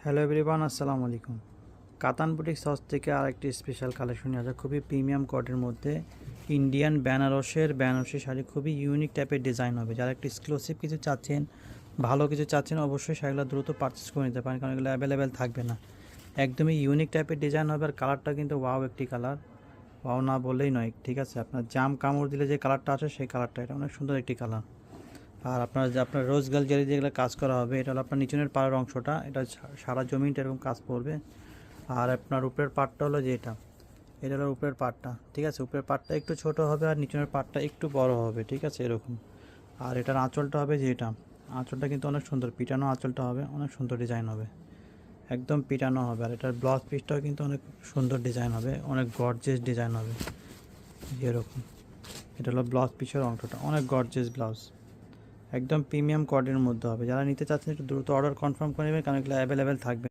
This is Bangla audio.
হ্যালো এভরিওয়ান, আসসালামু আলাইকুম। কাতান বুটিক সস থেকে আরেকটি স্পেশাল কালেকশন নিয়ে আসা, খুবই প্রিমিয়াম কটের মধ্যে ইন্ডিয়ান বেনারসি শাড়ি, খুবই ইউনিক টাইপের ডিজাইন হবে। যারা একটু এক্সক্লুসিভ কিছু চাচ্ছেন, ভালো কিছু চাচ্ছেন, অবশ্যই শাড়িগুলো দ্রুত পারচেস করে নিতে পারেন, কারণ এগুলো অ্যাভেলেবেল থাকবে না। একদমই ইউনিক টাইপের ডিজাইন হবে, আর কালারটা কিন্তু ওয়াও একটি কালার, ওয়াও না বললেই নয়। ঠিক আছে, আপনার জাম কামড় দিলে যে কালারটা আছে সেই কালারটা, এটা অনেক সুন্দর একটি কালার। আর আপনার রোজ গার্ল জারি যেগুলো কাজ করা হবে, এটা হলো আপনার নিচনের পাড়ের অংশটা, এটা সারা জমিনটা এরকম কাজ পড়বে। আর আপনার উপরের পাটটা হলো যে এটা হলো উপরের পাটটা। ঠিক আছে, উপরের পাটটা একটু ছোট হবে আর নিচনের পাটটা একটু বড় হবে। ঠিক আছে, এরকম। আর এটার আঁচলটা হবে যে আঁচলটা কিন্তু অনেক সুন্দর পিটানো আঁচলটা হবে, অনেক সুন্দর ডিজাইন হবে, একদম পিটানো হবে। আর এটার ব্লাউজ পিসটাও কিন্তু অনেক সুন্দর ডিজাইন হবে, অনেক গর্জিয়াস ডিজাইন হবে এরকম। এটা হলো ব্লাউজ পিসের অংশটা, অনেক গর্জিয়াস ব্লাউজ, একদম প্রিমিয়াম কোয়ালিটির মধ্যে হবে। যারা নিতে চাচ্ছেন একটু দ্রুত অর্ডার কনফার্ম করে নেবেন, কারণ এগুলো অ্যাভেলেবেল থাকবে।